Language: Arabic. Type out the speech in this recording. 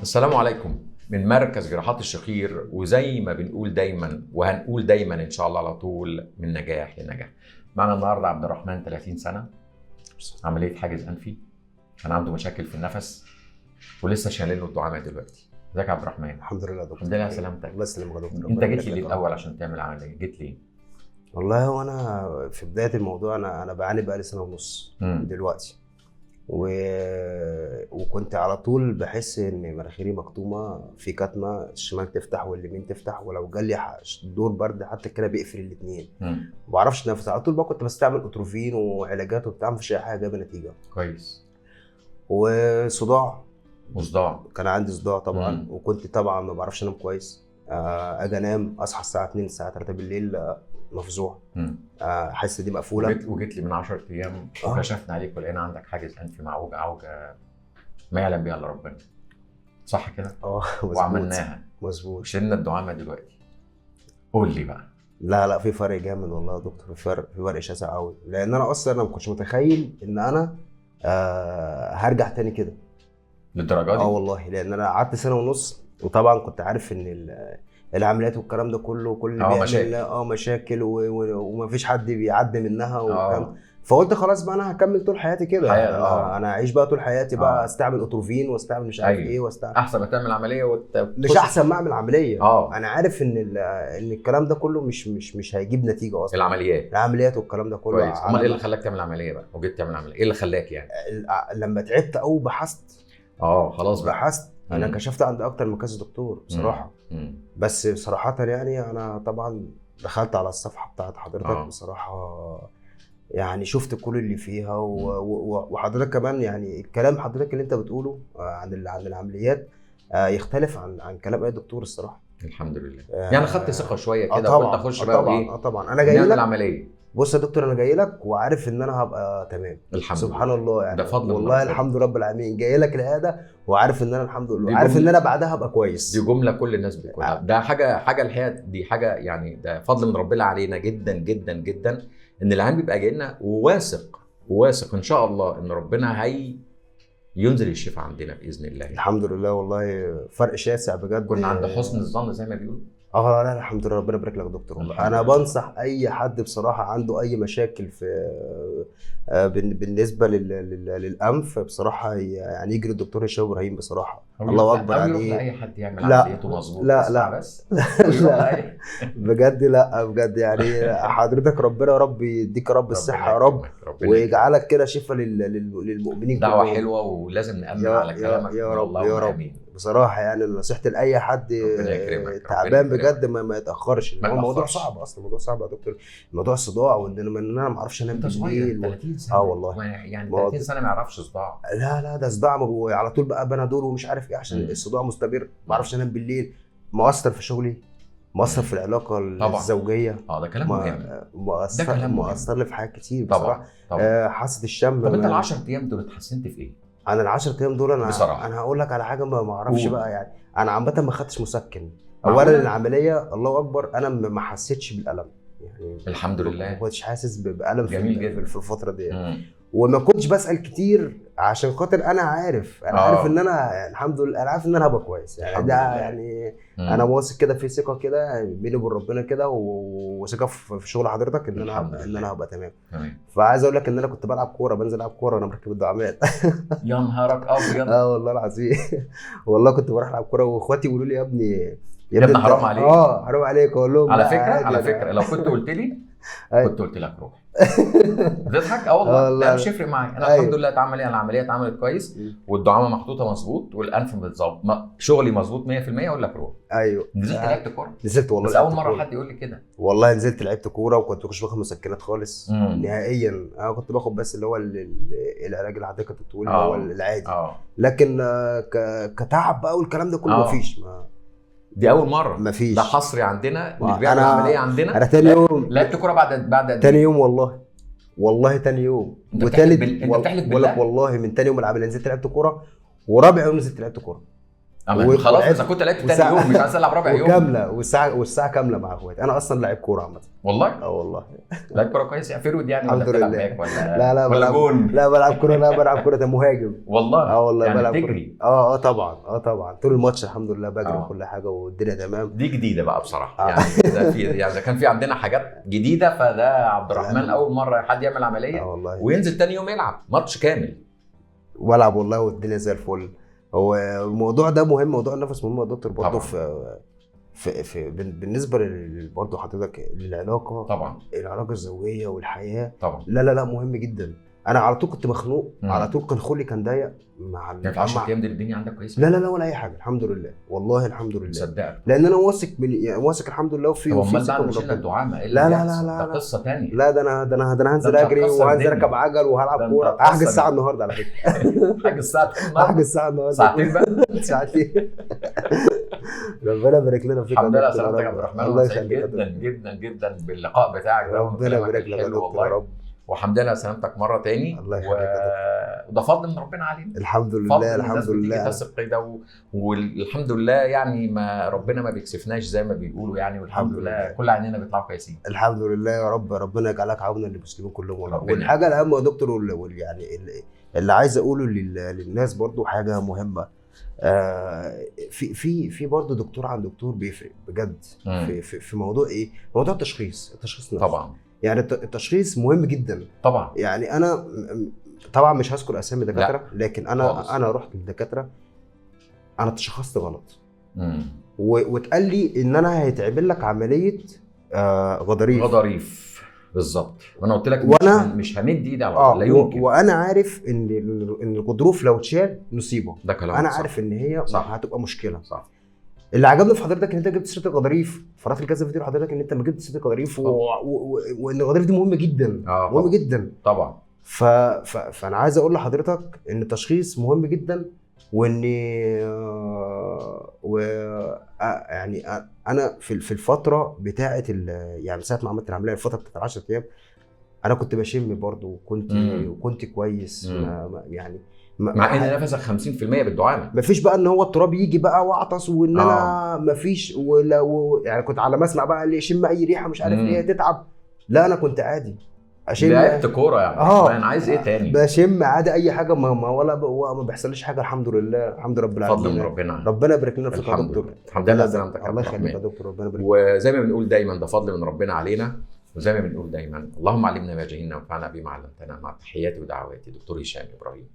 السلام عليكم من مركز جراحات الشخير، وزي ما بنقول دايما وهنقول دايما ان شاء الله على طول، من نجاح لنجاح. معنا النهارده عبد الرحمن 30 سنه، عمليه حاجز انفي، كان عنده مشاكل في النفس ولسه شايلين له الدعامه دلوقتي. ازيك يا عبد الرحمن؟ الحمد لله يا دكتور. الحمد لله على سلامتك. الله يسلمك يا دكتور. انت جيت لي الاول عشان تعمل عمليه، جيت لي والله وانا في بدايه الموضوع انا بعاني بقالي سنه ونص دلوقتي وكنت على طول بحس ان مناخيري مكتومه، في كتمه، الشمال تفتح واليمين تفتح، ولو جالي دور برد حتى كده بيقفل الاثنين، ما بعرفش انفس على طول. بقى كنت بستعمل اتروفين وعلاجات وبتاع، مفيش اي حاجه جايبه نتيجه كويس. وصداع كان عندي صداع طبعا. وكنت طبعا ما بعرفش انام كويس، اجي انام اصحى الساعه 2 الساعه 3 بالليل مفزوع، حاسه دي مقفوله. وجيت لي من 10 ايام وكشفنا عليك ولقينا عندك حاجز انفي مع عوجه ما يعلم بيها الا ربنا، صح كده؟ وعملناها مظبوط، شلنا الدعامه دلوقتي. قول لي بقى. لا في فرق جامد والله يا دكتور، في فرق شاسع قوي، لان انا اصلا ما كنتش متخيل ان انا هرجع تاني كده للدرجه دي. والله، لان انا قعدت سنه ونص، وطبعا كنت عارف ان العمليات والكلام ده كله كل اللي بيعمل مشاكل ومفيش حد بيعدي منها فقلت خلاص بقى انا هكمل طول حياتي كده. انا اعيش بقى طول حياتي بقى استعمل اتروفين واستعمل مش عارف ايه واستعمل. احسن ما تعمل عمليه مش احسن ما اعمل عمليه. انا عارف ان الكلام ده كله مش هيجيب نتيجه اصلا. العمليات والكلام ده كله كويس. امال ايه اللي خلاك تعمل عمليه بقى وجيت تعمل عمليه؟ ايه اللي خلاك يعني؟ لما تعبت او بحثت خلاص بقى بحثت. انا كشفت عند اكتر من كذا دكتور بصراحه. بس صراحه يعني انا طبعا دخلت على الصفحه بتاعت حضرتك بصراحه، يعني شفت كل اللي فيها وحضرتك كمان، يعني الكلام حضرتك اللي انت بتقوله عن العمليات يختلف عن كلام اي دكتور الصراحه. الحمد لله. يعني خدت ثقه شويه كده وقلت اخش بقى طبعا. طبعا انا جاي لك العمليه. بص يا دكتور، انا جاي لك وعارف ان انا هبقى تمام الحمد سبحان لله. الله، يعني ده فضل والله الحمد لله رب العالمين. جاي لك العياده وعارف ان انا الحمد لله، عارف ان انا بعدها هبقى كويس. دي جمله كل الناس بتقولها. ده حاجه الحقيقه، دي حاجه يعني ده فضل من ربنا علينا جدا جدا جدا، ان العيان بيبقى جاي لنا وواثق ان شاء الله ان ربنا ينزل الشفاء عندنا باذن الله. الحمد لله والله فرق شاسع بجد. كنا عند حسن الظن زي ما بيقولوا. لا الحمد لله، ربنا يبارك لك يا دكتور. والله انا بنصح اي حد بصراحه عنده اي مشاكل في بالنسبه للانف بصراحه، يعني يجري الدكتور هشام ابراهيم بصراحه. الله اكبر عليه. اي حد يعمل عمليته مظبوط. لا بس لا بجد، لا بجد يعني حضرتك ربنا يا رب يديك يا رب الصحه يا رب، ويجعلك كده شفاء للمؤمنين. دعوه حلوه ولازم نامن على كلامك يا رب يا رب. بصراحه يعني نصيحتي لاي حد تعبان بجد ما يتاخرش. الموضوع صعب اصلا، الموضوع صعب يا دكتور، موضوع الصداع، وان انا ما اعرفش انام بالليل. 30 سنه والله يعني 30 سنه ما يعرفش صداع. لا ده صداع على طول بقى بنادول ومش عارف ايه عشان الصداع مستمر. ما اعرفش انام بالليل، مؤثر في شغلي، مؤثر في العلاقه الزوجيه. ده كلام مهم. مؤثر لي في حاجات كتير بصراحه. حاسه الشم. طب انت ال10 ايام دول اتحسنت في ايه؟ انا ال10 ايام دول انا بصراحة. انا هقول لك على حاجه ما اعرفش بقى، يعني انا عامه ما خدتش مسكن. اولا العمليه الله اكبر انا ما حسيتش بالالم، يعني الحمد لله ما كنتش حاسس بالم في الفتره دي. وما كنتش بسال كتير عشان خاطر انا عارف ان انا الحمد لله، انا عارف ان انا هبقى كويس يعني. ده يعني انا واثق كده، في ثقه كده بيني وبين ربنا كده، وثقه في شغل حضرتك ان انا هبقى تمام. فعايز اقول لك ان انا كنت بلعب كوره، بنزل العب كوره وانا مركب الدعامات. يا نهارك ابيض. والله العظيم والله كنت بروح العب كوره، واخواتي يقولوا لي يا ابني حرام عليك. حرام عليك. اقول لهم على فكره لو كنت قلت لي كنت قلت لك روح. بتضحك؟ والله لا مش هيفرق معايا. انا الحمد لله العمليه اتعملت كويس، والدعامه محطوطه مظبوط، والانف متظبط، شغلي مظبوط 100%. اقول لك روح. ايوه نزلت لعبت كوره. نزلت والله، بس اول مره حد يقول لي كده. والله نزلت لعبت كوره، وكنت مش باخد مسكنات خالص نهائيا. انا كنت باخد بس اللي هو العلاج اللي حضرتك كنت بتقول اللي هو العادي. لكن كتعب بقى والكلام ده كله مفيش. دي اول مره. مفيش. ده حصري عندنا، مش بيعمل عمليه عندنا. انا تاني يوم لعبت كوره بعد تاني يوم والله تاني يوم وتالت. والله من تاني يوم العمليه نزلت لعبت كوره، ورابع يوم نزلت لعبت كوره. خلاص اذا كنت لعبت تاني يوم مش عايز العب رابع يوم وكامله والساعه كامله مع اخواتي. انا اصلا لاعب كوره عامه والله. والله لعيب كوره كويس يعني فيرود يعني الحمد ولا بتلعب لله. باك ولا لا ولا جون؟ لا بلعب كوره. لا بلعب كوره، ده مهاجم والله. والله يعني بلعب تجري؟ كوره. طبعا طول الماتش الحمد لله بجري وكل حاجه والدنيا تمام. دي جديده بقى بصراحه يعني ده في يعني اذا كان في عندنا حاجات جديده فده عبد الرحمن اول مره حد يعمل عمليه والله. وينزل تاني يوم يلعب ماتش كامل. والعب والله والدنيا زي الفل. هو الموضوع ده مهم، موضوع النفس مهم يا دكتور برضه في بالنسبه برضه حضرتك للعلاقه طبعا، العلاقه الزوجيه والحياه طبعا. لا مهم جدا. انا على طول كنت مخنوق، على طول كان خلقي كان ضيق مع ما ينفعش ايام دي الدنيا عندك كويسه؟ لا ولا اي حاجه الحمد لله والله الحمد لله مصدقك لان انا واثق يعني واثق الحمد لله وفي امال بعد ما شلنا الدعامه لا ده قصه ثانيه. لا ده انا هنزل اجري وهنزل اركب عجل وهلعب كوره. احجز الساعه النهارده على فكره. احجز الساعه النهارده ساعتين بقى ساعتين. ربنا يبارك لنا فيك. الحمد لله سلامتك يا عبد الرحمن. الله يخليك جدا جدا جدا باللقاء بتاعك ده. ربنا يبارك لك والله يا رب. وحمد لله سلامتك مره تاني. الله يخليك وده فضل من ربنا علينا. الحمد لله الحمد لله. تثق كده والحمد لله يعني ما ربنا ما بيكسفناش زي ما بيقولوا يعني. والحمد لله كل عينينا بيطلعوا كويسين. الحمد لله يا رب. ربنا يجعلك عونا للمسلمين كلهم والله. والحاجه الاهم يا دكتور يعني اللي عايز اقوله للناس برضو حاجه مهمه. في برضه دكتور عن دكتور بيفرق بجد. في موضوع ايه؟ موضوع التشخيص نفسه. طبعا يعني التشخيص مهم جدا طبعا. يعني انا طبعا مش هذكر اسامي دكاتره لكن انا رحت للدكاتره انا اتشخصت غلط. واتقال لي ان انا هيتعمل لك عمليه غضاريف بالظبط. وانا قلت لك مش همد ايدي على لا يمكن. وانا عارف ان الغضروف لو اتشال نصيبه. ده كلام انا صح. عارف ان هي صح. هتبقى مشكله. صح. اللي عجبني في حضرتك ان انت جبت سيره الغضاريف. فرات كذا فيديو حضرتك ان انت ما جبت سيره الغضاريف وان الغضاريف دي مهمه جدا. مهمه جدا طبعا. فانا عايز اقول لحضرتك ان التشخيص مهم جدا وان يعني انا في الفتره بتاعه يعني ساعه ما عملت العمليه الفتره بتاعت 10 ايام انا كنت بشم برضه وكنت كويس. يعني مع ان نفسك 50% بالدعامه. مفيش بقى ان هو التراب يجي بقى واعطس وان انا مفيش يعني كنت على ما اسمع بقى اللي يشم اي ريحه مش عارف ايه تتعب. لا انا كنت عادي اشم. لعبت كوره يعني. انا عايز ايه تاني؟ بشم عادي اي حاجه ما بيحصلش حاجه الحمد لله. الحمد رب العالمين. فضل من ربنا. ربنا يبارك لنا فيك يا دكتور. الحمد لله سلامتك. الله يخليك يا دكتور. ربنا يبارك. وزي ما بنقول دايما ده فضل من ربنا علينا. وزي ما بنقول دايما اللهم علمنا ما جهلنا وانفعنا بما علمتنا. مع تحياتي ودعواتي دكتور هشام ابراهيم.